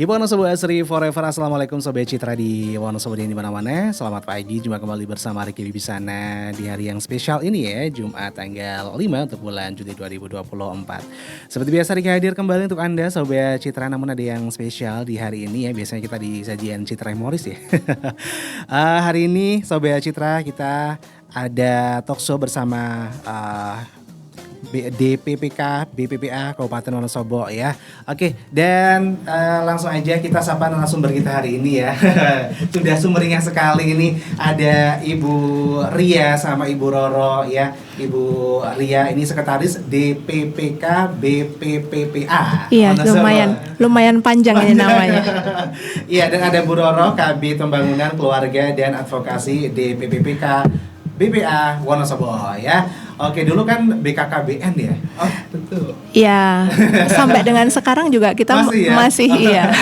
Wonosobo Asri Forever. Assalamualaikum Sobat Citra di Wonosobo di mana-mana. Selamat pagi, jumpa kembali bersama Ricky Wibisana di hari yang spesial ini ya, Jumat tanggal 5 untuk bulan Juli 2024. Seperti biasa Ricky hadir kembali untuk Anda Sobat Citra, namun ada yang spesial di hari ini ya. Biasanya kita di sajian Citra Humoris ya. Hari ini Sobat Citra kita ada talkshow bersama DPPK BPPA Kabupaten Wonosobo ya. Oke, dan langsung aja kita sapa narasumber kita hari ini ya. Sudah sumringah sekali ini, ada Ibu Ria sama Ibu Roro ya. Ibu Ria ini sekretaris DPPK BPPPA. Iya, lumayan panjang ini namanya. Iya, dan ada Bu Roro KB Pembangunan Keluarga dan Advokasi DPPPK BPA Wonosobo ya. Oke, dulu kan BKKBN ya. Oh, betul. Iya, sampai dengan sekarang juga kita masih iya.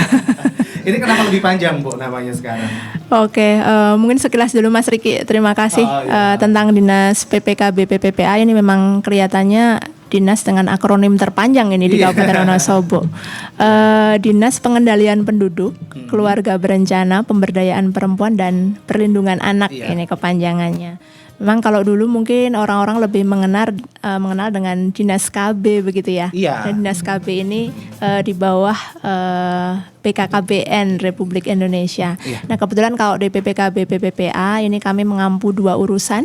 Ini kenapa lebih panjang, Bu, namanya sekarang? Oke, mungkin sekilas dulu Mas Riki. Terima kasih tentang Dinas PPK BPPPA ini memang kelihatannya dinas dengan akronim terpanjang ini di Kabupaten Wonosobo. Dinas Pengendalian Penduduk, Keluarga Berencana, Pemberdayaan Perempuan dan Perlindungan Anak ini kepanjangannya. Memang kalau dulu mungkin orang-orang lebih mengenal dengan Dinas KB begitu ya. Iya. Dan Dinas KB ini di bawah BKKBN Republik Indonesia. Iya. Nah kebetulan kalau DPPK BPPPA ini kami mengampu dua urusan.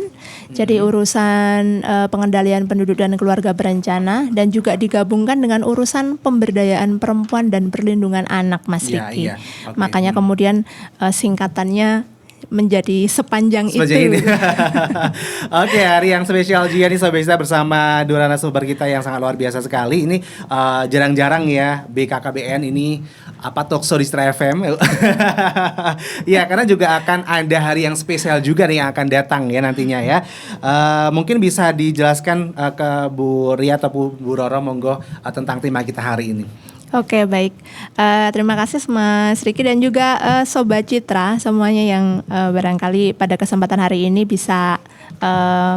Jadi urusan pengendalian penduduk dan keluarga berencana dan juga digabungkan dengan urusan pemberdayaan perempuan dan perlindungan anak, Mas Riki. Iya. Okay. Makanya kemudian singkatannya menjadi sepanjang itu. Ini. Oke, hari yang spesial juga nih Sobat Citra bersama dua narasumber kita yang sangat luar biasa sekali. Ini jarang-jarang ya BKKBN ini talkshow di Citra FM. Ya, karena juga akan ada hari yang spesial juga nih yang akan datang ya nantinya ya. Mungkin bisa dijelaskan ke Bu Ria atau Bu Roro monggo tentang tema kita hari ini. Oke, baik. Terima kasih Mas Riki dan juga Sobat Citra semuanya yang barangkali pada kesempatan hari ini bisa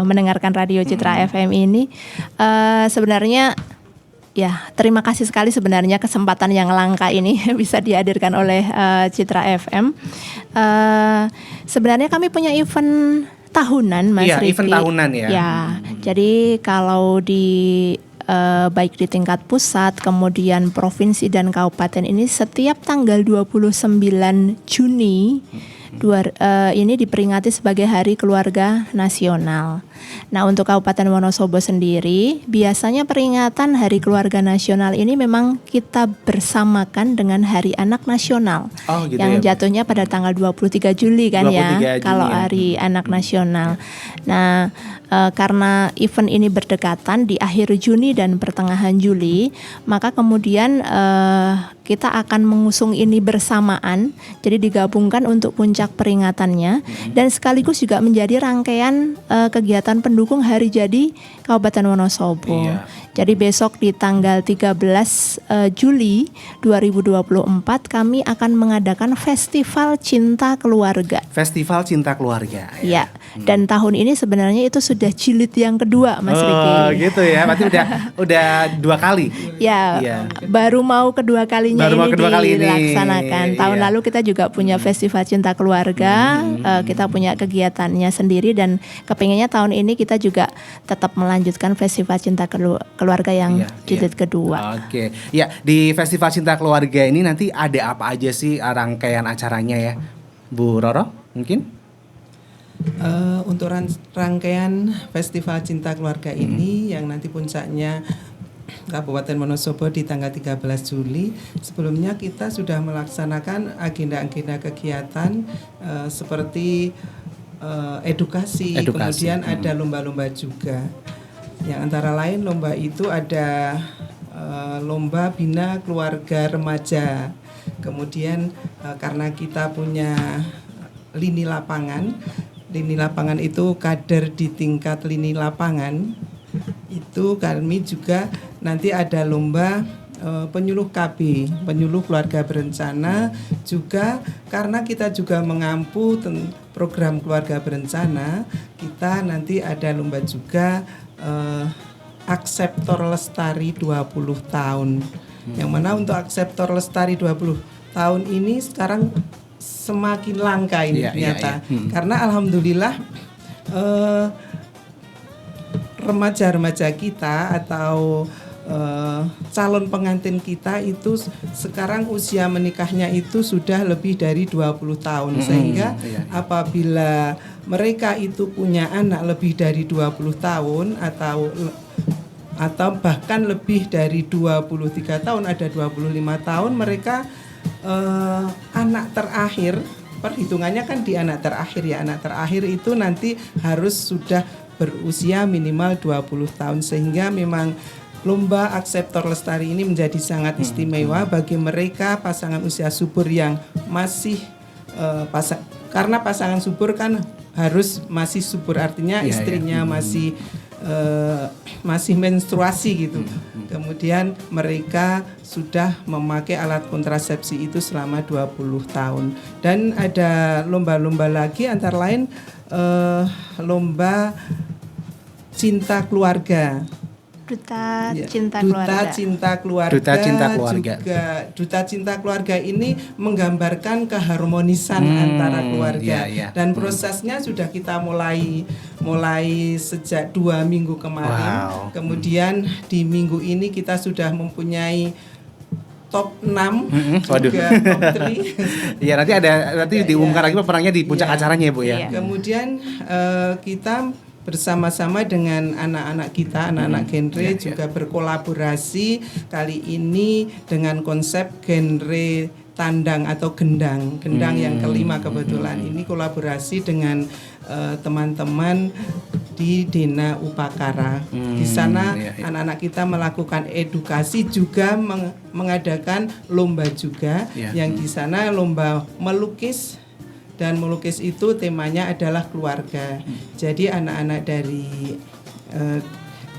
mendengarkan Radio Citra FM ini. Sebenarnya ya terima kasih sekali sebenarnya kesempatan yang langka ini bisa dihadirkan oleh Citra FM. Sebenarnya kami punya event tahunan, Mas Riki. Iya, event tahunan ya. Ya, jadi kalau di baik di tingkat pusat, kemudian provinsi dan kabupaten ini setiap tanggal 29 Juni ini diperingati sebagai Hari Keluarga Nasional. Nah, untuk Kabupaten Wonosobo sendiri, biasanya peringatan Hari Keluarga Nasional ini memang kita bersamakan dengan Hari Anak Nasional. Oh, gitu yang jatuhnya pada tanggal 23 Juli kan 23 ya, Juni kalau Hari Anak Nasional. Nah, karena event ini berdekatan di akhir Juni dan pertengahan Juli, maka kemudian kita akan mengusung ini bersamaan, jadi digabungkan untuk puncak peringatannya dan sekaligus juga menjadi rangkaian kegiatan pendukung Hari Jadi Kabupaten Wonosobo. Iya. Jadi besok di tanggal 13 Juli 2024 kami akan mengadakan Festival Cinta Keluarga. Festival Cinta Keluarga. Ya. Dan tahun ini sebenarnya itu sudah jilid yang kedua, Mas Riki. Oh, gitu ya. Berarti udah dua kali. Ya. Baru mau kedua kalinya dilaksanakan. Tahun lalu kita juga punya Festival Cinta Keluarga. Kita punya kegiatannya sendiri dan kepinginnya tahun ini kita juga tetap melanjutkan Festival Cinta Keluarga yang jilid kedua. Oke. Ya, di Festival Cinta Keluarga ini nanti ada apa aja sih rangkaian acaranya ya? Bu Roro, mungkin? Untuk rangkaian Festival Cinta Keluarga ini yang nanti puncaknya Kabupaten Wonosobo di tanggal 13 Juli. Sebelumnya kita sudah melaksanakan agenda-agenda kegiatan seperti edukasi, kemudian ada lomba-lomba juga. Yang antara lain lomba itu ada lomba bina keluarga remaja. Kemudian karena kita punya lini lapangan itu kader di tingkat lini lapangan, itu kami juga nanti ada lomba penyuluh KB, penyuluh keluarga berencana juga karena kita juga mengampu program keluarga berencana, kita nanti ada lomba juga Akseptor Lestari 20 tahun. Yang mana untuk Akseptor Lestari 20 tahun ini sekarang semakin langka ini ternyata. Karena alhamdulillah remaja-remaja kita atau calon pengantin kita itu sekarang usia menikahnya itu sudah lebih dari 20 tahun sehingga apabila mereka itu punya anak lebih dari 20 tahun atau bahkan lebih dari 23 tahun, ada 25 tahun, mereka anak terakhir, perhitungannya kan di anak terakhir ya, anak terakhir itu nanti harus sudah berusia minimal 20 tahun sehingga memang lomba Akseptor Lestari ini menjadi sangat istimewa bagi mereka pasangan usia subur yang masih karena pasangan subur kan harus masih subur, artinya istrinya masih menstruasi gitu. Kemudian mereka sudah memakai alat kontrasepsi itu selama 20 tahun. Dan ada lomba-lomba lagi antara lain lomba cinta keluarga. Duta Cinta Duta Keluarga. Cinta Keluarga. Duta Cinta Keluarga. Juga Duta Cinta Keluarga ini menggambarkan keharmonisan antara keluarga. Dan prosesnya sudah kita mulai sejak 2 minggu kemarin. Kemudian di minggu ini kita sudah mempunyai top 6 juga top 3. Iya, nanti diumumkan lagi pemenangnya di puncak acaranya ya, Bu ya. Kemudian kita bersama-sama dengan anak-anak kita, anak-anak genre juga berkolaborasi kali ini dengan konsep genre tandang atau gendang yang kelima kebetulan. Ini kolaborasi dengan teman-teman di Dena Upakara. Di sana anak-anak kita melakukan edukasi juga mengadakan lomba juga yang di sana lomba melukis. Dan melukis itu temanya adalah keluarga. Jadi anak-anak dari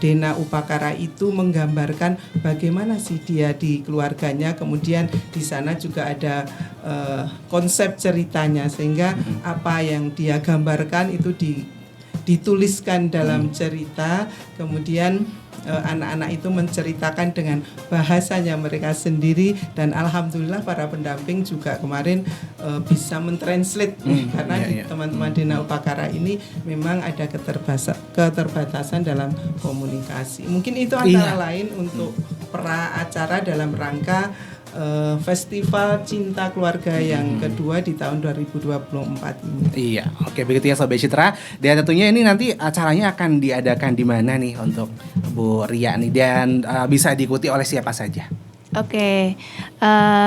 Dena Upakara itu menggambarkan bagaimana sih dia di keluarganya. Kemudian di sana juga ada konsep ceritanya sehingga apa yang dia gambarkan itu dituliskan dalam cerita. Kemudian anak-anak itu menceritakan dengan bahasanya mereka sendiri dan alhamdulillah para pendamping juga kemarin bisa mentranslate karena teman-teman Dena Upakara ini memang ada keterbatasan dalam komunikasi. Mungkin itu antara lain untuk pra acara dalam rangka Festival Cinta Keluarga yang kedua di tahun 2024 ini. Iya, oke begitu ya Sobat Citra. Dan tentunya ini nanti acaranya akan diadakan di mana nih untuk Bu Ria nih dan bisa diikuti oleh siapa saja? Oke,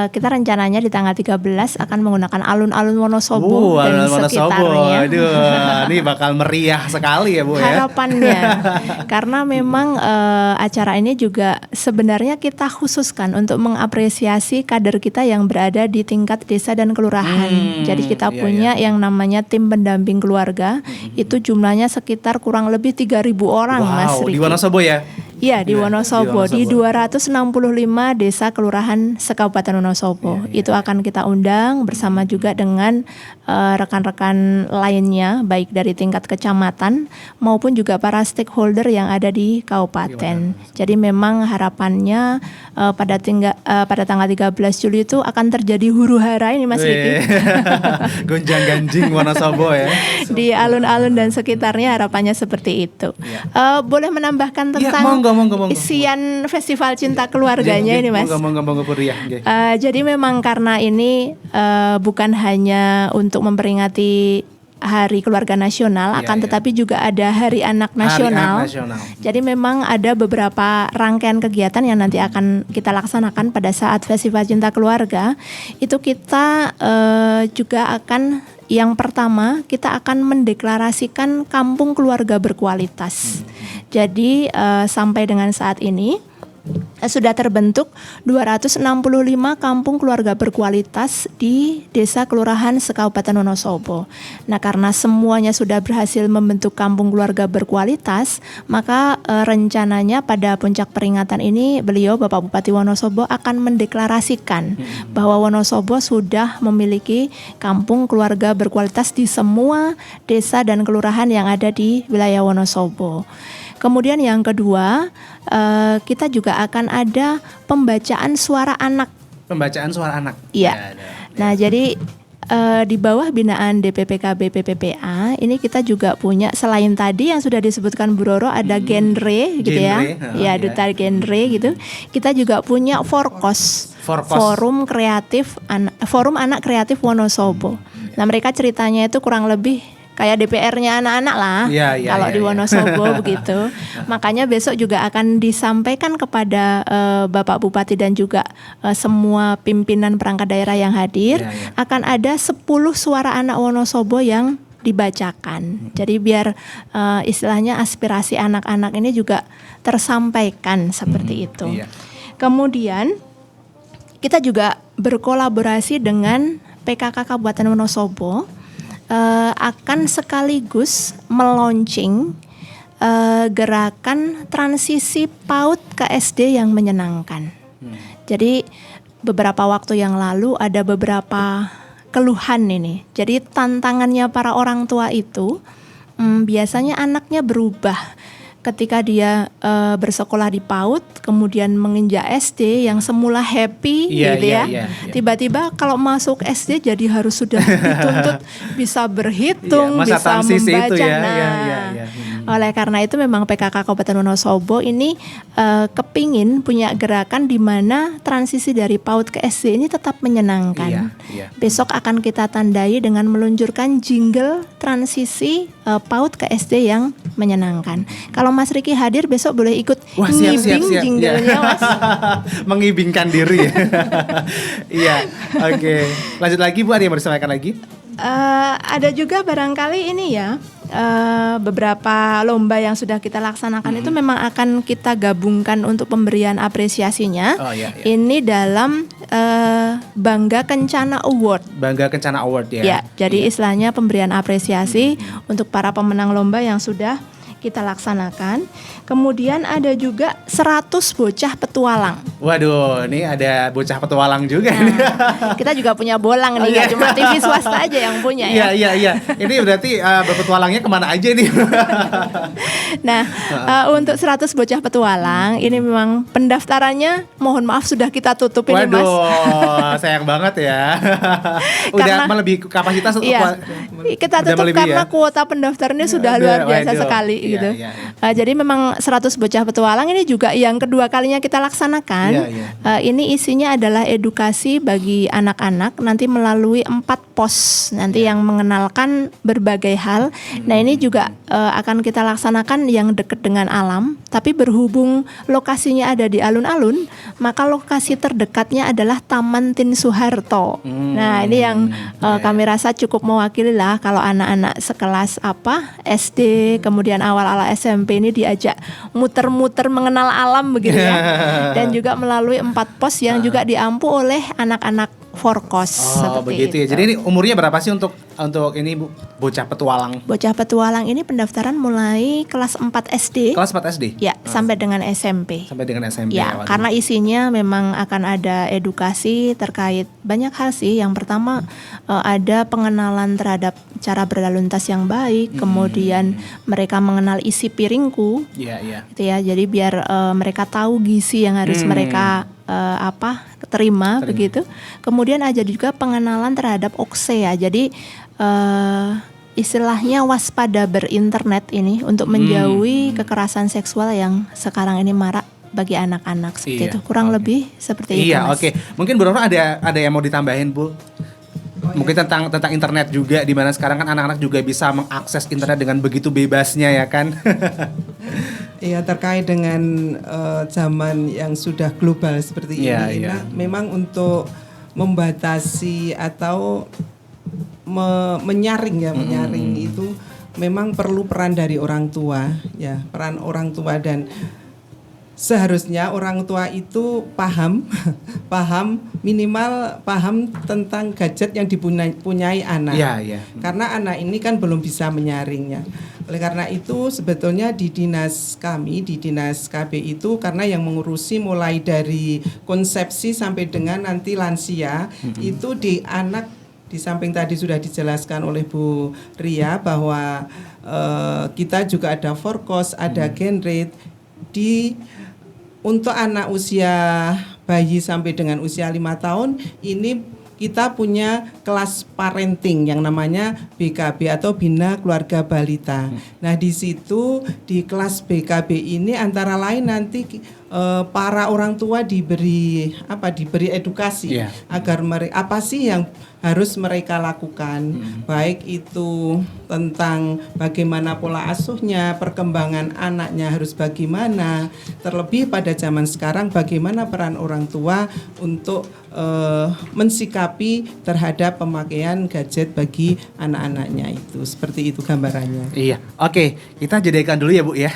kita rencananya di tanggal 13 akan menggunakan alun-alun Wonosobo dan sekitarnya. Aduh, ini bakal meriah sekali ya Bu ya. Harapannya, karena memang acara ini juga sebenarnya kita khususkan untuk mengapresiasi kader kita yang berada di tingkat desa dan kelurahan. Jadi kita punya yang namanya tim pendamping keluarga, itu jumlahnya sekitar kurang lebih 3.000 orang, Mas Riki. Di Wonosobo ya? Iya, di Wonosobo, di 265 desa kelurahan sekabupaten Wonosobo. Itu akan kita undang bersama juga dengan rekan-rekan lainnya, baik dari tingkat kecamatan maupun juga para stakeholder yang ada di kabupaten. Jadi memang harapannya pada tanggal 13 Juli itu akan terjadi huru-hara ini Mas Riki. Gonjang-ganjing Wonosobo ya. Di alun-alun dan sekitarnya harapannya seperti itu. Boleh menambahkan tentang monggo. isian Festival Cinta Keluarganya ini Mas. Monggo Ria. Jadi memang karena ini bukan hanya untuk memperingati Hari Keluarga Nasional, tetapi juga ada Hari Anak Nasional. Jadi memang ada beberapa rangkaian kegiatan yang nanti akan kita laksanakan pada saat Festival Cinta Keluarga. Itu kita juga akan, yang pertama kita akan mendeklarasikan kampung keluarga berkualitas. Jadi sampai dengan saat ini sudah terbentuk 265 kampung keluarga berkualitas di desa kelurahan sekabupaten Wonosobo. Nah, karena semuanya sudah berhasil membentuk kampung keluarga berkualitas, maka rencananya pada puncak peringatan ini beliau Bapak Bupati Wonosobo akan mendeklarasikan bahwa Wonosobo sudah memiliki kampung keluarga berkualitas di semua desa dan kelurahan yang ada di wilayah Wonosobo. Kemudian yang kedua, kita juga akan ada pembacaan suara anak Pembacaan suara anak. Iya. Ya, ada. Nah, jadi di bawah binaan DPPKB PPPA ini kita juga punya, selain tadi yang sudah disebutkan Bu Roro, ada genre gitu ya. Ya, duta genre gitu. Kita juga punya Forkos. Forum Anak Kreatif Wonosobo. Nah, mereka ceritanya itu kurang lebih kayak DPR-nya anak-anak lah, kalau di Wonosobo begitu. Makanya besok juga akan disampaikan kepada Bapak Bupati dan juga semua pimpinan perangkat daerah yang hadir, akan ada 10 suara anak Wonosobo yang dibacakan. Jadi biar istilahnya aspirasi anak-anak ini juga tersampaikan seperti itu. Kemudian kita juga berkolaborasi dengan PKK Kabupaten Wonosobo, akan sekaligus meluncing gerakan transisi PAUD ke SD yang menyenangkan. Jadi beberapa waktu yang lalu ada beberapa keluhan ini. Jadi tantangannya para orang tua itu biasanya anaknya berubah ketika dia bersekolah di PAUD, kemudian menginjak SD yang semula happy tiba-tiba kalau masuk SD jadi harus sudah dituntut bisa berhitung, bisa membaca. Oleh karena itu memang PKK Kabupaten Wonosobo ini kepingin punya gerakan di mana transisi dari PAUD ke SD ini tetap menyenangkan. Besok akan kita tandai dengan meluncurkan jingle transisi PAUD ke SD yang menyenangkan. Kalau Mas Riki hadir besok boleh ikut ngibing jinglenya, Mas. Mengibingkan diri. Iya, oke. Lanjut lagi Bu, ada yang mau disampaikan lagi? Ada juga barangkali ini ya, beberapa lomba yang sudah kita laksanakan itu memang akan kita gabungkan untuk pemberian apresiasinya. Ini dalam Bangga Kencana Award. Bangga Kencana Award ya. Ya, jadi istilahnya pemberian apresiasi untuk para pemenang lomba yang sudah kita laksanakan. Kemudian ada juga 100 bocah petualang. Waduh, ini ada bocah petualang juga. Kita juga punya bolang nih, nggak cuma TV swasta aja yang punya ya. Iya. Ini berarti berpetualangnya kemana aja nih? Nah, untuk 100 bocah petualang ini memang pendaftarannya mohon maaf sudah kita tutup ini, Mas. Waduh, sayang banget ya. Udah melebihi kapasitas. Kita tutup karena kuota pendaftarnya sudah luar biasa sekali gitu. Jadi memang 100 bocah petualang ini juga yang kedua kalinya kita laksanakan. Ini isinya adalah edukasi bagi anak-anak nanti melalui 4 pos nanti yang mengenalkan berbagai hal. Nah, ini juga akan kita laksanakan yang dekat dengan alam, tapi berhubung lokasinya ada di alun-alun, maka lokasi terdekatnya adalah Taman Tin Soeharto. Nah, ini yang kami rasa cukup mewakili lah kalau anak-anak sekelas SD, kemudian awal-awal SMP ini diajak muter-muter mengenal alam begitu ya. Dan juga melalui 4 pos yang juga diampu oleh anak-anak Forkos. Begitu ya. Jadi ini umurnya berapa sih untuk ini Bu, bocah petualang? Bocah petualang ini pendaftaran mulai kelas 4 SD. Kelas 4 SD? Ya, sampai dengan SMP. Sampai dengan SMP. Ya, karena isinya memang akan ada edukasi terkait banyak hal sih. Yang pertama ada pengenalan terhadap cara berlalu lintas yang baik, kemudian mereka mengenal isi piringku. Gitu ya. Jadi biar mereka tahu gizi yang harus mereka terima begitu. Kemudian ada juga pengenalan terhadap OXE ya. Jadi istilahnya waspada berinternet ini untuk menjauhi kekerasan seksual yang sekarang ini marak bagi anak-anak seperti itu. Kurang lebih seperti itu, Mas. Mungkin Bu Roro ada yang mau ditambahin, Bu? Mungkin tentang internet juga, di mana sekarang kan anak-anak juga bisa mengakses internet dengan begitu bebasnya ya kan. Iya, terkait dengan zaman yang sudah global seperti ini. Nah, memang untuk membatasi atau menyaring itu memang perlu peran dari orang tua ya, peran orang tua, dan seharusnya orang tua itu minimal paham tentang gadget yang dipunyai anak. Karena anak ini kan belum bisa menyaringnya. Oleh karena itu sebetulnya di dinas kami, di dinas KB itu, karena yang mengurusi mulai dari konsepsi sampai dengan nanti lansia, itu di anak, di samping tadi sudah dijelaskan oleh Bu Ria bahwa kita juga ada Forkos, ada Genrate. Untuk anak usia bayi sampai dengan usia 5 tahun ini kita punya kelas parenting yang namanya BKB atau Bina Keluarga Balita. Nah, di situ di kelas BKB ini antara lain nanti para orang tua diberi edukasi agar apa sih yang harus mereka lakukan, baik itu tentang bagaimana pola asuhnya, perkembangan anaknya harus bagaimana, terlebih pada zaman sekarang bagaimana peran orang tua untuk mensikapi terhadap pemakaian gadget bagi anak-anaknya itu. Seperti itu gambarannya. Iya, oke, kita jadikan dulu ya Bu ya.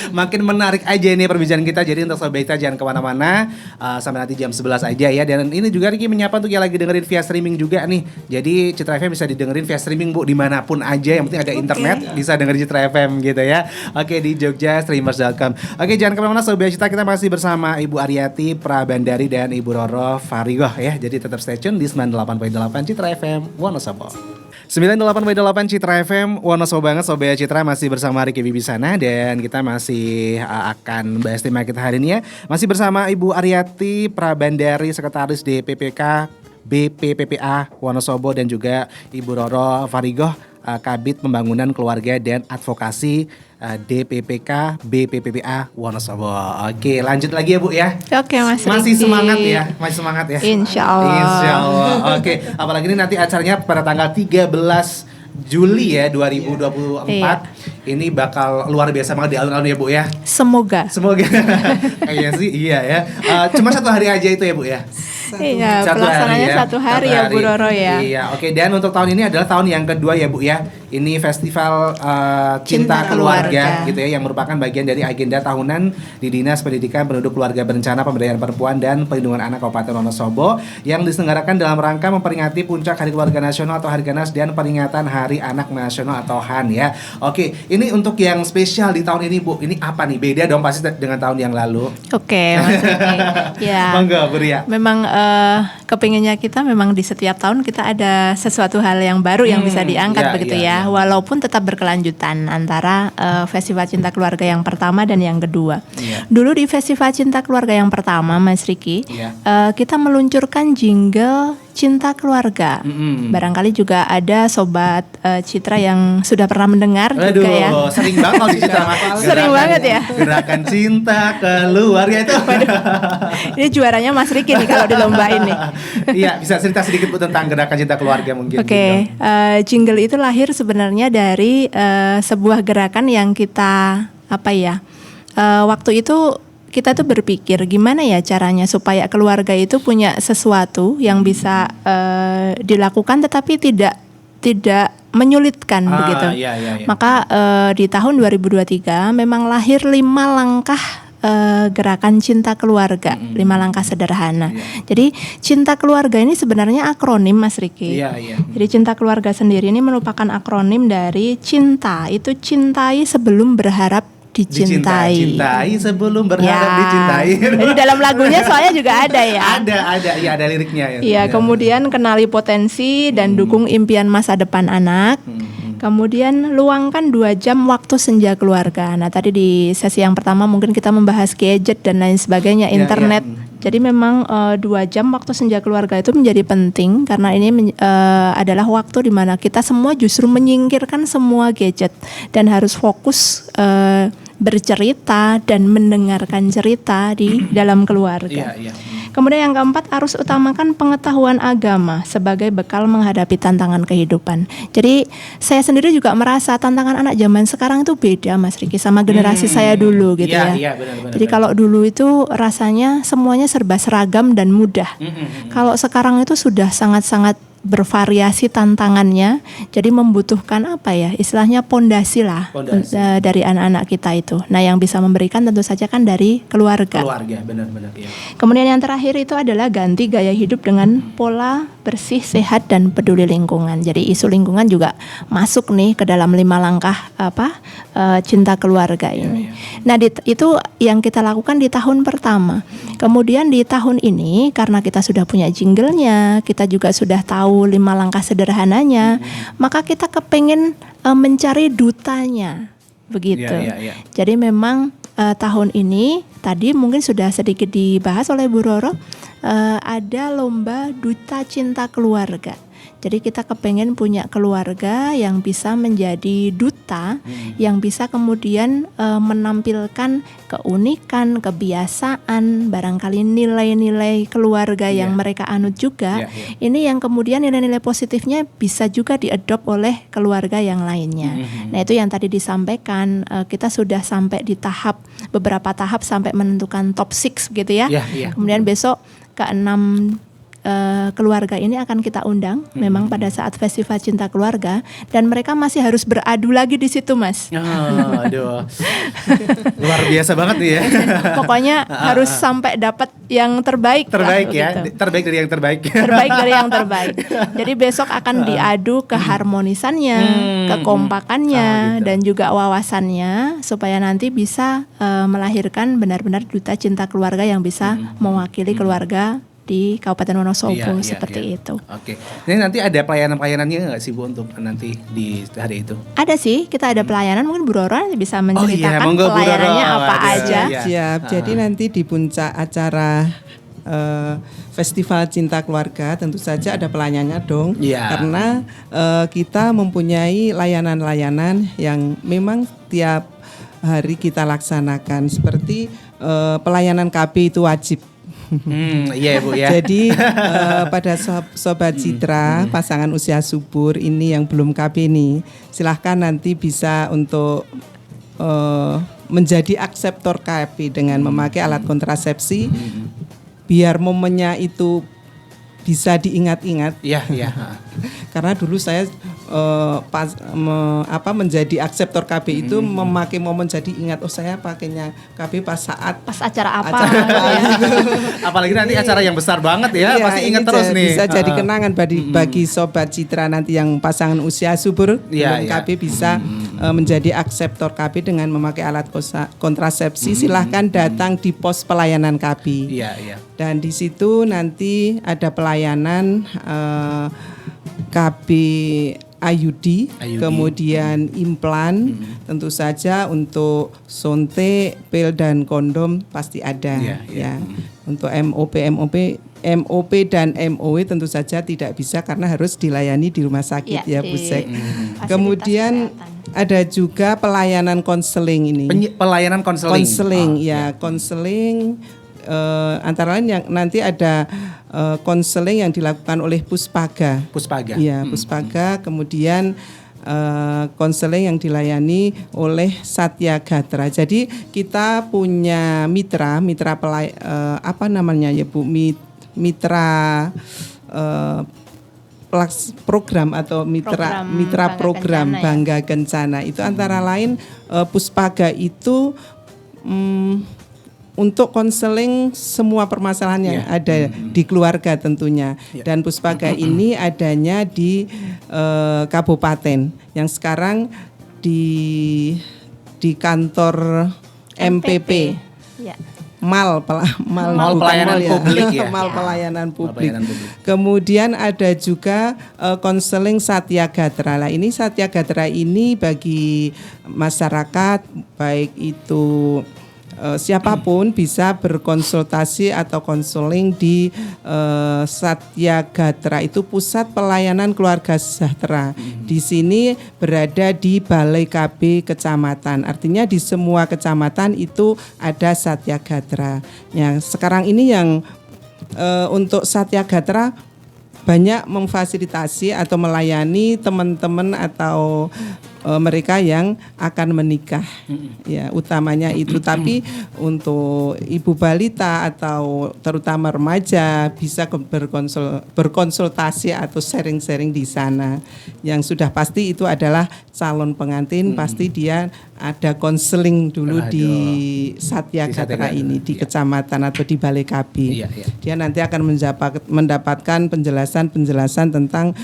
Makin menarik aja ini perbincangan kita. Jadi untuk Sobat Citra jangan kemana-mana, sampai nanti jam 11 aja ya. Dan ini juga Riki menyapa untuk yang lagi dengerin via streaming juga nih. Jadi Citra FM bisa didengerin via streaming Bu, dimanapun aja. Yang penting ada internet, bisa dengerin Citra FM gitu ya. Oke, di jogjastreamers.com. Oke, jangan kemana-mana Sobat Citra, kita masih bersama Ibu Aryati Prabandari dan Ibu Roro Farigoh ya. Jadi tetap stay tune di 98.8 Citra FM Wonosobo. 98.8 Citra FM Wonosobo banget Sobat Citra, masih bersama Riki Wibisana dan kita masih akan bahas tema kita hari ini ya. Masih bersama Ibu Aryati Prabandari, Sekretaris DPPK BPPPA Wonosobo, dan juga Ibu Roro Farigoh, Kabid Pembangunan Keluarga dan Advokasi DPPK BPPPA Wonosobo. Oke, lanjut lagi ya Bu ya. Oke Mas Masih Riki. semangat ya, masih semangat ya. Insya Allah. Oke, apalagi ini nanti acaranya pada tanggal 13 Juli ya 2024. Iya. Ini bakal luar biasa banget di alun-alun ya Bu ya. Semoga. Iya sih, iya ya. Cuma 1 hari aja itu ya Bu ya. Iya, pelaksananya 1 hari ya Bu Roro ya. Iya, oke. Dan untuk tahun ini adalah tahun yang kedua ya Bu ya. Ini festival Cinta Keluarga gitu ya, yang merupakan bagian dari agenda tahunan di Dinas Pendidikan Penduduk Keluarga Berencana Pemberdayaan Perempuan dan Perlindungan Anak Kabupaten Wonosobo, yang diselenggarakan dalam rangka memperingati puncak Hari Keluarga Nasional atau Harganas dan peringatan Hari Anak Nasional atau HAN ya. Oke, ini untuk yang spesial di tahun ini Bu, ini apa nih? Beda dong pasti dengan tahun yang lalu. Oke Mas Riki. Ya. Monggo Bu Ria. Memang kepinginnya kita memang di setiap tahun kita ada sesuatu hal yang baru yang bisa diangkat begitu ya. Walaupun tetap berkelanjutan antara Festival Cinta Keluarga yang pertama dan yang kedua. Dulu di Festival Cinta Keluarga yang pertama Mas Riki, kita meluncurkan jingle Cinta Keluarga. Barangkali juga ada Sobat Citra yang sudah pernah mendengar juga ya. Sering banget kalau di Citra. Sering banget ya. Gerakan Cinta Keluarga itu. Ini juaranya Mas Riki nih kalau di lomba ini. Iya, bisa cerita sedikit Bu tentang Gerakan Cinta Keluarga mungkin. Oke, jingle itu lahir sebenarnya dari sebuah gerakan yang kita waktu itu kita tuh berpikir gimana ya caranya supaya keluarga itu punya sesuatu yang bisa dilakukan tetapi tidak menyulitkan begitu. Iya. Maka di tahun 2023 memang lahir 5 langkah gerakan Cinta Keluarga, 5 langkah sederhana. Jadi Cinta Keluarga ini sebenarnya akronim Mas Riki. Iya. Jadi Cinta Keluarga sendiri ini merupakan akronim dari cinta. Itu cintai sebelum berharap dicintai. Cintai sebelum berharap dicintai. Jadi dalam lagunya soalnya juga ada ya. Ada liriknya ya. Iya, kemudian kenali potensi dan dukung impian masa depan anak. Kemudian luangkan 2 jam waktu senja keluarga. Nah tadi di sesi yang pertama mungkin kita membahas gadget dan lain sebagainya, internet. Jadi memang 2 jam waktu senja keluarga itu menjadi penting karena ini adalah waktu di mana kita semua justru menyingkirkan semua gadget dan harus fokus bercerita dan mendengarkan cerita di dalam keluarga. Kemudian yang keempat, harus utamakan pengetahuan agama sebagai bekal menghadapi tantangan kehidupan. Jadi saya sendiri juga merasa tantangan anak zaman sekarang itu beda Mas Riki sama generasi saya dulu gitu ya. Benar. Jadi kalau dulu itu rasanya semuanya serba seragam dan mudah. Kalau sekarang itu sudah sangat-sangat bervariasi tantangannya, jadi membutuhkan istilahnya pondasi lah dari anak-anak kita itu. Nah yang bisa memberikan tentu saja kan dari keluarga. Benar ya. Kemudian yang terakhir itu adalah ganti gaya hidup dengan pola bersih, sehat dan peduli lingkungan. Jadi isu lingkungan juga masuk nih ke dalam 5 langkah Cinta Keluarga ini. Nah itu yang kita lakukan di tahun pertama. Kemudian di tahun ini karena kita sudah punya jinglenya, kita juga sudah tahu 5 langkah sederhananya, maka kita kepengen mencari dutanya begitu. Jadi memang tahun ini tadi mungkin sudah sedikit dibahas oleh Bu Roro, ada lomba Duta Cinta Keluarga. Jadi kita kepengen punya keluarga yang bisa menjadi duta, yang bisa kemudian menampilkan keunikan, kebiasaan, barangkali nilai-nilai keluarga yang mereka anut juga. Ini yang kemudian nilai-nilai positifnya bisa juga diadopt oleh keluarga yang lainnya. Nah itu yang tadi disampaikan, kita sudah sampai di beberapa tahap sampai menentukan top 6 gitu ya. Kemudian besok ke-6 keluarga ini akan kita undang memang pada saat Festival Cinta Keluarga, dan mereka masih harus beradu lagi di situ, Mas. Aduh. Luar biasa banget nih ya. Pokoknya harus sampai dapat yang terbaik ya. gitu. Terbaik dari yang terbaik. Terbaik dari yang terbaik. Jadi besok akan diadu keharmonisannya, kekompakannya, gitu. dan juga wawasannya, supaya nanti bisa melahirkan benar-benar duta cinta keluarga yang bisa mewakili keluarga di Kabupaten Wonosobo seperti itu. Oke. Ini nanti ada pelayanan-pelayanannya nggak sih Bu untuk nanti di hari itu? Ada sih, kita ada pelayanan, mungkin Bu Roro bisa menceritakan monggo, Bu Roro. pelayanannya apa aja. Siap. Jadi nanti di puncak acara Festival Cinta Keluarga tentu saja ada pelayanannya dong. Karena kita mempunyai layanan-layanan yang memang tiap hari kita laksanakan, seperti pelayanan KB itu wajib. Iya Bu ya. Jadi pada Sobat Citra pasangan usia subur ini yang belum KB nih, silahkan nanti bisa untuk menjadi akseptor KB dengan memakai alat kontrasepsi, biar momennya itu bisa diingat-ingat. Iya. Karena dulu saya menjadi akseptor KB itu memakai momen jadi ingat, saya pakainya KB pas acara apa. Apalagi nanti acara yang besar banget ya, pasti ingat terus nih. Bisa jadi kenangan bagi Sobat Citra nanti yang pasangan usia subur belum KB bisa menjadi akseptor KB dengan memakai alat kontrasepsi. Silahkan datang di pos pelayanan KB. Dan di situ nanti ada pelayanan KB IUD, kemudian implan, tentu saja untuk sonte, pil dan kondom pasti ada ya. Untuk MOP dan MOW tentu saja tidak bisa karena harus dilayani di rumah sakit Bu Sek. Kemudian ada juga pelayanan konseling ini. Pelayanan konseling. Konseling antara lain yang nanti ada konseling yang dilakukan oleh Puspaga. Puspaga. Kemudian konseling yang dilayani oleh Satya Gatra. Jadi kita punya mitra mitra program atau mitra program Bangga Kencana itu antara lain Puspaga itu untuk konseling semua permasalahan yang ada di keluarga tentunya. Dan Puspaga ini adanya di kabupaten yang sekarang di kantor MPP. Mal pelayanan publik ya. Mal pelayanan publik. Kemudian ada juga konseling Satya Gatra. Lah ini Satya Gatra ini bagi masyarakat baik itu siapapun bisa berkonsultasi atau konseling di Satya Gatra, itu Pusat Pelayanan Keluarga Sejahtera. Di sini berada di Balai KB Kecamatan. Artinya di semua kecamatan itu ada Satya Gatra. Yang sekarang ini yang untuk Satya Gatra banyak memfasilitasi atau melayani teman-teman atau mereka yang akan menikah, ya utamanya itu. Tapi untuk ibu balita atau terutama remaja bisa berkonsultasi atau sharing-sharing di sana. Yang sudah pasti itu adalah calon pengantin, pasti dia ada konseling dulu di Satya Gatra ini di kecamatan atau di Balai KB. Dia nanti akan mendapatkan penjelasan tentang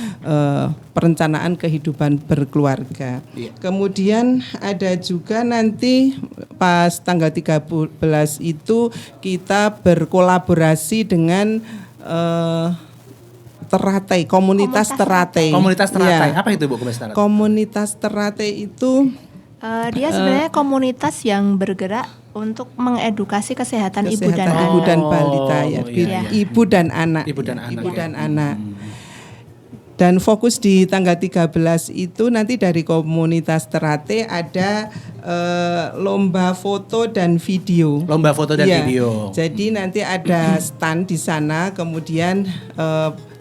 perencanaan kehidupan berkeluarga. Kemudian ada juga nanti pas tanggal 13 itu kita berkolaborasi dengan Teratai, komunitas Teratai. Komunitas Teratai. Apa itu Bu, komunitas Teratai? Komunitas Teratai itu Dia sebenarnya komunitas yang bergerak untuk mengedukasi kesehatan ibu dan Kesehatan anak. ibu dan balita ya. Oh, iya, iya. Ibu dan anak. Ibu dan anak, Ibu ya. dan anak. Dan fokus di tanggal 13 itu nanti dari komunitas Terate ada lomba foto dan video. Lomba foto dan Iya. video. Jadi nanti ada stand di sana, kemudian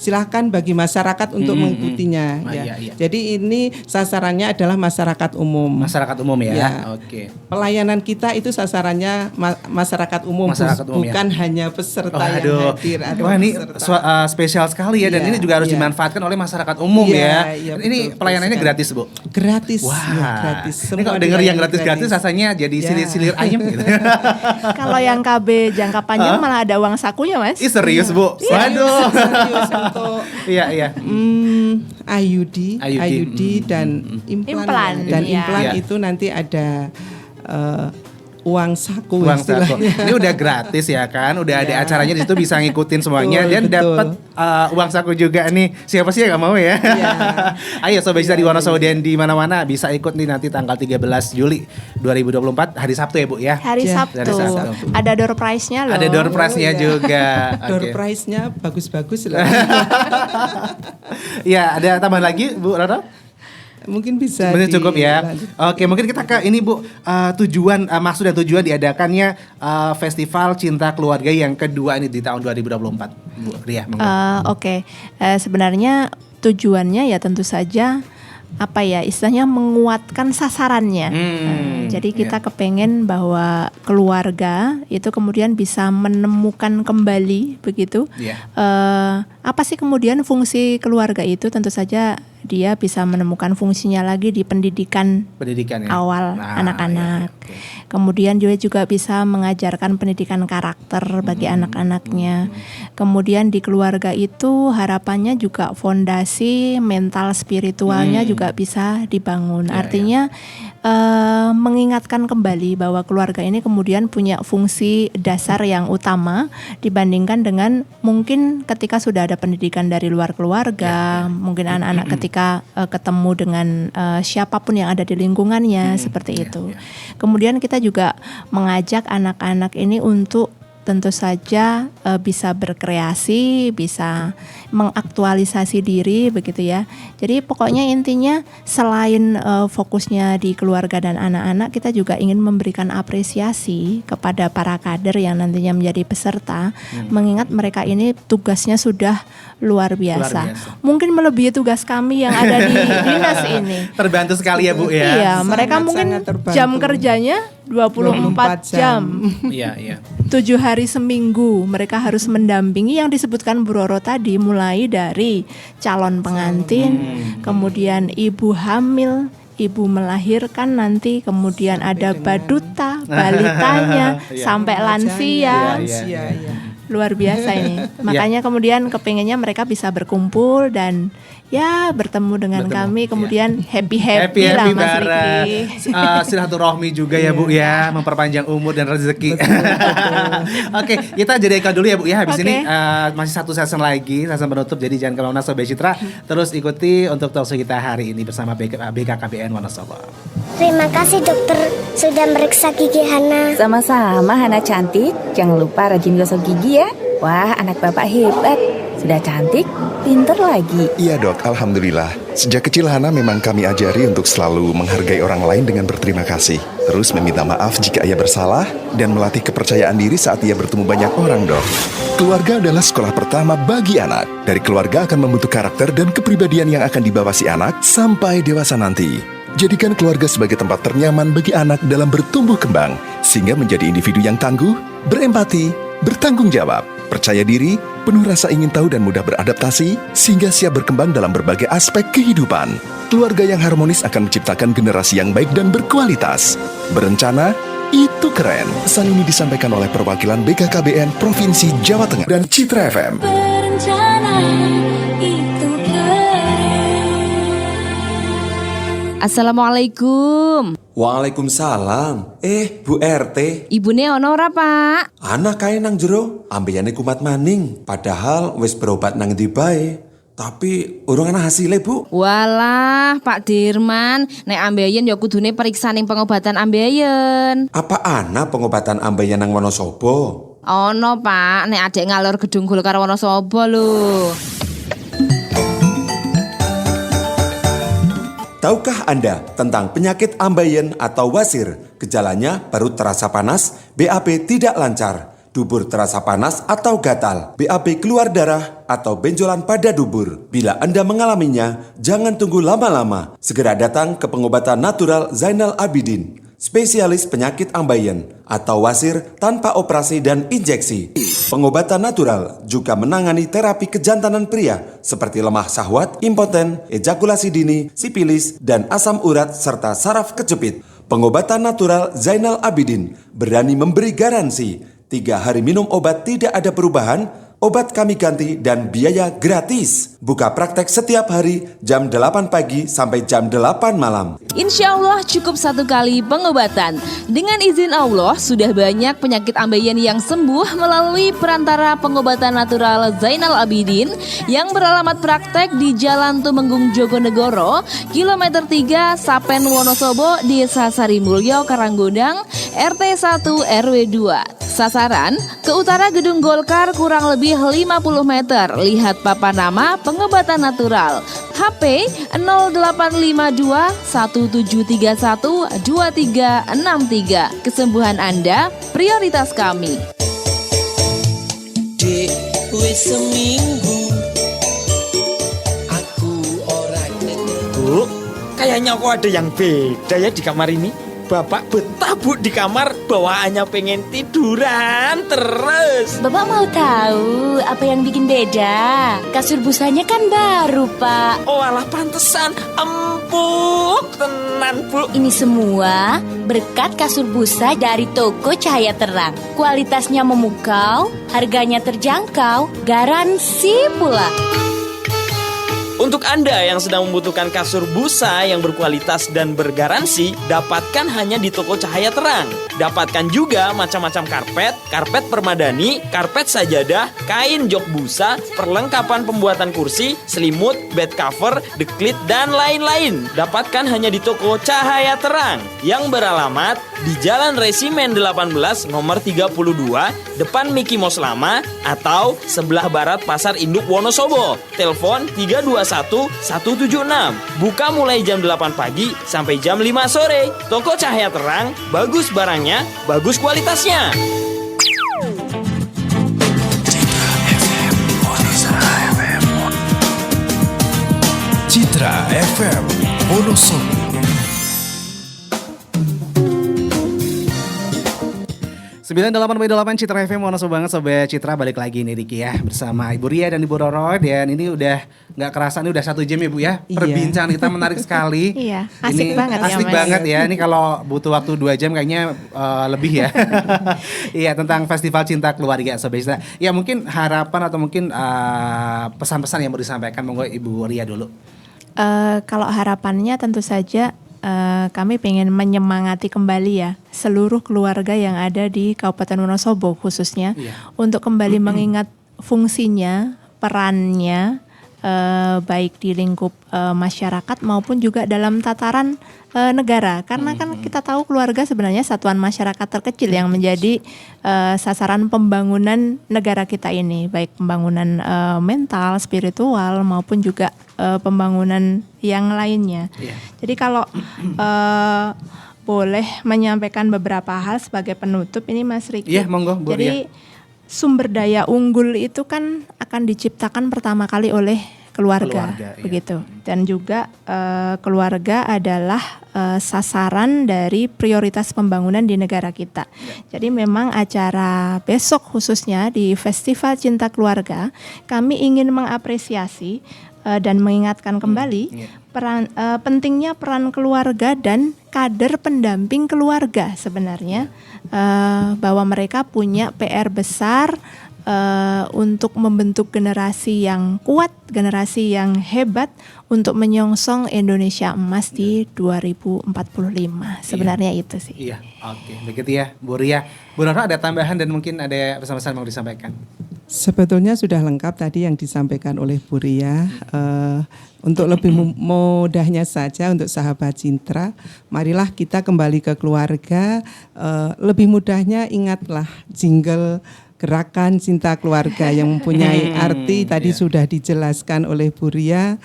silahkan bagi masyarakat untuk mengikutinya. Ah, Ya. iya, iya. Jadi ini sasarannya adalah masyararat umum. Masyarakat umum ya. Ya. Oke. Pelayanan kita itu sasarannya masyarakat umum, Masyarakat umum, bukan hanya peserta yang Aduh. hadir atau Wah, ini peserta. spesial sekali ya, dan Iya, ini juga harus iya. dimanfaatkan oleh masyarakat umum Iya, ya. iya, Dan ini betul pelayanannya sekali. gratis, Bu. Gratis, Wah, ya, gratis. ini kalau denger yang gratis-gratis rasanya jadi Ya. silir-silir ayam gitu. Kalau yang KB jangka panjang malah ada uang sakunya, Mas. Ih, serius, Bu? Waduh. Serius untuk Iya, iya. IUD, IUD, dan Implan, dan iya. implan Iya. itu nanti ada uang saku Uang saku. istilahnya. Ini udah gratis ya kan, udah ada Ya. acaranya di situ, bisa ngikutin semuanya Betul, dan betul. dapat uang saku juga nih. Siapa sih yang gak mau ya? Iya. Ayo Sobat Citra di Wonosobo dan di mana-mana bisa ikut nih nanti tanggal 13 Juli 2024 hari Sabtu ya Bu ya. Hari Ya, Sabtu. hari Sabtu. Ada door prize-nya loh. Ada door prize-nya iya. juga. Door Oke. prize-nya bagus-bagus lah. Ya, ada tambahan lagi Bu Roro? Mungkin bisa Mungkin cukup ya. dilanjut. Oke, mungkin kita ke ini Bu, tujuan maksud dan tujuan diadakannya Festival Cinta Keluarga yang kedua ini di tahun 2024. Bu Ria, monggo. Oke. Sebenarnya tujuannya ya tentu saja apa ya istilahnya menguatkan sasarannya. Jadi kita kepengen bahwa keluarga itu kemudian bisa menemukan kembali begitu. Iya. Apa sih kemudian fungsi keluarga itu? Tentu saja dia bisa menemukan fungsinya lagi di pendidikan Pendidikan ya. awal anak-anak. Iya, oke. Kemudian juga bisa mengajarkan pendidikan karakter bagi anak-anaknya. Kemudian di keluarga itu harapannya juga fondasi mental spiritualnya juga bisa dibangun. Artinya mengingatkan kembali bahwa keluarga ini kemudian punya fungsi dasar yang utama dibandingkan dengan mungkin ketika sudah ada pendidikan dari luar keluarga, mungkin anak-anak ketika ketemu dengan siapapun yang ada di lingkungannya seperti itu. Kemudian kita juga mengajak anak-anak ini untuk tentu saja bisa berkreasi, bisa mengaktualisasi diri begitu ya. Jadi pokoknya intinya selain fokusnya di keluarga dan anak-anak, kita juga ingin memberikan apresiasi kepada para kader yang nantinya menjadi peserta, mengingat mereka ini tugasnya sudah luar biasa. Mungkin melebihi tugas kami yang ada di dinas ini. Terbantu sekali ya Bu ya. Iya, mereka mungkin sangat terbantu. jam kerjanya 24 jam. Iya, iya. 7 hari seminggu mereka harus mendampingi yang disebutkan Bu Roro tadi, mulai dari calon pengantin, kemudian ibu hamil, ibu melahirkan nanti, kemudian ada baduta, balitanya, sampai lansia. Lansia, ya. Luar biasa ini. Makanya kemudian kepengennya mereka bisa berkumpul dan ya bertemu dengan kami, kemudian happy lah Mas bareng. Riki. Silaturahmi juga ya Bu ya, memperpanjang umur dan rezeki. Oke, kita jadikan dulu ya Bu ya. Habis Oke. ini masih satu season lagi, season penutup. Jadi jangan kemana-mana Sobat Citra. Terus ikuti untuk talkshow kita hari ini bersama BKKBN Wonosobo. Terima kasih dokter sudah meriksa gigi Hana. Sama-sama Hana cantik, jangan lupa rajin gosok gigi ya. Wah, anak bapak hebat. Sudah cantik, pinter lagi. Iya dok, alhamdulillah. Sejak kecil Hana memang kami ajari untuk selalu menghargai orang lain dengan berterima kasih. Terus meminta maaf jika ia bersalah dan melatih kepercayaan diri saat ia bertemu banyak orang dok. Keluarga adalah sekolah pertama bagi anak. Dari keluarga akan membentuk karakter dan kepribadian yang akan dibawa si anak sampai dewasa nanti. Jadikan keluarga sebagai tempat ternyaman bagi anak dalam bertumbuh kembang, sehingga menjadi individu yang tangguh, berempati, bertanggung jawab, percaya diri, penuh rasa ingin tahu dan mudah beradaptasi, sehingga siap berkembang dalam berbagai aspek kehidupan. Keluarga yang harmonis akan menciptakan generasi yang baik dan berkualitas. Berencana, itu keren. Pesan ini disampaikan oleh perwakilan BKKBN Provinsi Jawa Tengah dan Citra FM. Berencana itu Assalamualaikum. Waalaikumsalam. Bu RT, Ibune ono ora, Pak? anak kae nang jero, ambeyane kumat maning. Padahal wis berobat nang ndi bae. Tapi urung ana hasilnya, Bu. Walah, Pak Dirman, nek ambeien ya kudune periksa ning pengobatan ambeien. Apa ana pengobatan ambeien nang Wonosobo? Ono, Pak, nek adek ngalor gedung Golkar Wonosobo lho. Tahukah Anda tentang penyakit ambeien atau wasir? Gejalanya perut terasa panas, BAB tidak lancar, dubur terasa panas atau gatal, BAB keluar darah atau benjolan pada dubur. Bila Anda mengalaminya, jangan tunggu lama-lama. Segera datang ke pengobatan natural Zainal Abidin, spesialis penyakit ambeien atau wasir tanpa operasi dan injeksi. Pengobatan natural juga menangani terapi kejantanan pria seperti lemah syahwat, impoten, ejakulasi dini, sipilis, dan asam urat serta saraf kejepit. Pengobatan natural Zainal Abidin berani memberi garansi 3 hari minum obat tidak ada perubahan, obat kami ganti dan biaya gratis. Buka praktek setiap hari jam 8 pagi sampai jam 8 malam. Insya Allah cukup 1 kali pengobatan. Dengan izin Allah, sudah banyak penyakit ambeien yang sembuh melalui perantara pengobatan natural Zainal Abidin yang beralamat praktek di Jalan Tumenggung Jogonegoro, kilometer 3 Sapen Wonosobo, Desa Sarimulyo, Karanggodang, RT 1 RW 2. Sasaran, ke utara Gedung Golkar kurang lebih 50 meter. Lihat papan nama pengobatan natural. HP 0852 1731 2363. Kesembuhan Anda prioritas kami. Dek, wis seminggu aku orang. Bu, kayaknya kok ada yang beda ya di kamar ini. Bapak betah, Bu, di kamar, bawaannya pengen tiduran terus. Bapak mau tahu apa yang bikin beda? Kasur busanya kan baru, Pak. Oh alah, pantesan empuk tenan, Bu. Ini semua berkat kasur busa dari toko Cahaya Terang. Kualitasnya memukau, harganya terjangkau, garansi pula. Untuk Anda yang sedang membutuhkan kasur busa yang berkualitas dan bergaransi, dapatkan hanya di toko Cahaya Terang. Dapatkan juga macam-macam karpet permadani, karpet sajadah, kain jok busa, perlengkapan pembuatan kursi, selimut, bed cover, deklit, dan lain-lain. Dapatkan hanya di toko Cahaya Terang yang beralamat di Jalan Resimen 18 nomor 32, depan Mickey Mouse Lama atau sebelah barat Pasar Induk Wonosobo. Telepon 321 176. Buka mulai jam 8 pagi sampai jam 5 sore. Toko Cahaya Terang, bagus barangnya, bagus kualitasnya. Citra FM Wonosobo. Sembilan 98,8 Citra FM, Wonosobo banget Sobat Citra, balik lagi nih Riki ya bersama Ibu Ria dan Ibu Roro. Dan ini udah gak kerasa, ini udah 1 jam ya Bu ya. Perbincangan kita menarik sekali. Iya, asik ini banget ya, asik Mas. banget ya. Ini kalau butuh waktu 2 jam kayaknya lebih ya. Iya, tentang Festival Cinta Keluarga Sobat Citra. Ya mungkin harapan atau mungkin pesan-pesan yang mau disampaikan, monggo Ibu Ria dulu. Kalau harapannya tentu saja kami pengen menyemangati kembali ya seluruh keluarga yang ada di Kabupaten Wonosobo khususnya untuk kembali mengingat fungsinya, perannya baik di lingkup masyarakat maupun juga dalam tataran negara, karena kan kita tahu keluarga sebenarnya satuan masyarakat terkecil yang menjadi sasaran pembangunan negara kita ini, baik pembangunan mental, spiritual maupun juga pembangunan yang lainnya. Jadi kalau boleh menyampaikan beberapa hal sebagai penutup ini Mas Riki. Iya, monggo Bu Ria. Jadi sumber daya unggul itu kan akan diciptakan pertama kali oleh keluarga begitu. Dan juga keluarga adalah sasaran dari prioritas pembangunan di negara kita. Jadi memang acara besok khususnya di Festival Cinta Keluarga, kami ingin mengapresiasi dan mengingatkan kembali pentingnya peran keluarga dan kader pendamping keluarga sebenarnya, bahwa mereka punya PR besar untuk membentuk generasi yang kuat, generasi yang hebat untuk menyongsong Indonesia emas di 2045. Sebenarnya itu sih. Iya, oke. Begitu ya Bu Ria. Bu Roro ada tambahan dan mungkin ada pesan-pesan yang mau disampaikan? Sebetulnya sudah lengkap tadi yang disampaikan oleh Bu Ria. Untuk lebih mudahnya saja untuk sahabat Citra, marilah kita kembali ke keluarga. Lebih mudahnya ingatlah jingle Gerakan Cinta Keluarga yang mempunyai arti tadi sudah dijelaskan oleh Bu Ria.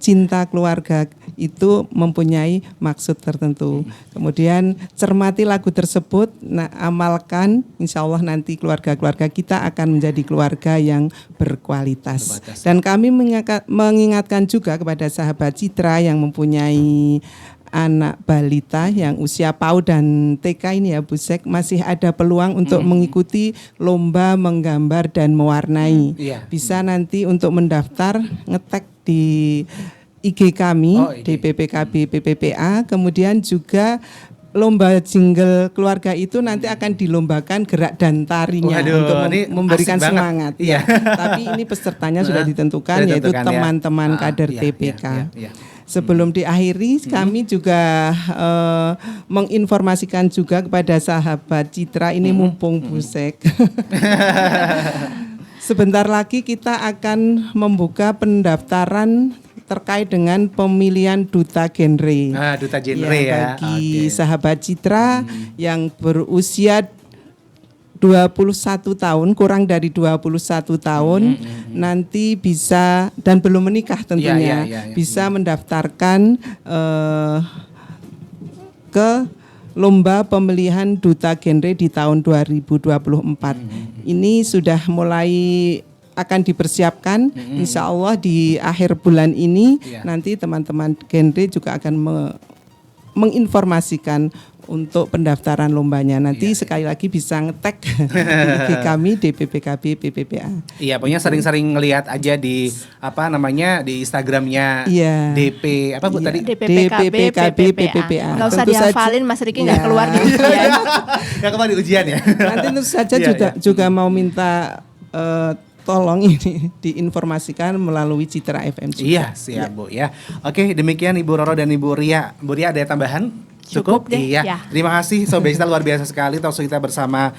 Cinta keluarga itu mempunyai maksud tertentu. Kemudian cermati lagu tersebut, amalkan, insya Allah nanti keluarga-keluarga kita akan menjadi keluarga yang berkualitas. Dan kami mengingatkan juga kepada sahabat Citra yang mempunyai anak balita yang usia PAUD dan TK ini ya Bu Sek, masih ada peluang untuk mengikuti lomba menggambar dan mewarnai. Bisa nanti untuk mendaftar ngetek di IG kami, DPPKB PPPA, kemudian juga lomba jingle keluarga itu nanti akan dilombakan gerak dan tarinya untuk memberikan semangat. Iya. Tapi ini pesertanya sudah ditentukan yaitu teman-teman kader TPK. Sebelum diakhiri, kami juga menginformasikan juga kepada sahabat Citra ini mumpung Busek. Sebentar lagi kita akan membuka pendaftaran terkait dengan pemilihan duta genre. Duta genre ya. Bagi sahabat Citra yang berusia 21 tahun, kurang dari 21 tahun, nanti bisa, dan belum menikah tentunya, bisa mendaftarkan ke lomba pemilihan duta genre di tahun 2024. Ini sudah mulai akan dipersiapkan, insya Allah di akhir bulan ini nanti teman-teman genre juga akan menginformasikan untuk pendaftaran lombanya. Nanti sekali lagi bisa ngetek di IG kami DPPKB PPPA. Iya, pokoknya sering-sering ngelihat aja di di Instagramnya DP apa Bu tadi? DPPKB PPPA. Nggak usah dihafalin, Mas Riki nggak keluar di ujian. Nggak keluar di ujian ya. Nanti tentu saja juga mau minta tolong ini diinformasikan melalui Citra FM juga. Iya, siap Bu ya. Oke, demikian Ibu Roro dan Ibu Ria. Bu Ria ada tambahan? Cukup deh. Iya. Terima kasih Sobat Citra, luar biasa sekali. Talkshow kita bersama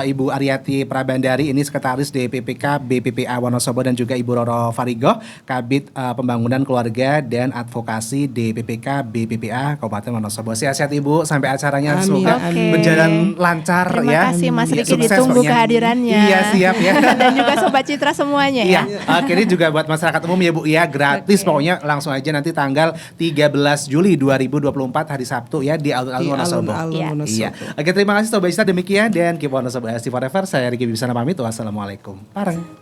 Ibu Aryati Prabandari, ini Sekretaris DPPK BPPA Wonosobo, dan juga Ibu Roro Farigoh, Kabid Pembangunan Keluarga dan Advokasi DPPK BPPA Kabupaten Wonosobo. Sehat-sehat Ibu sampai acaranya semoga berjalan lancar. Terima kasih Mas Riki, ditunggu kehadirannya. Iya, siap ya. Dan juga Sobat Citra semuanya ya. Oke, ini juga buat masyarakat umum ya Bu ya, gratis pokoknya, langsung aja nanti tanggal 13 Juli 2024 hari Sabtu ya di Alun-Alun Wonosobo. Iya. Oke, terima kasih Sobat Citra, demikian dan keep Wonosobo Healthy Forever. Saya Riki Bibisana pamit. Wassalamualaikum. Pareng.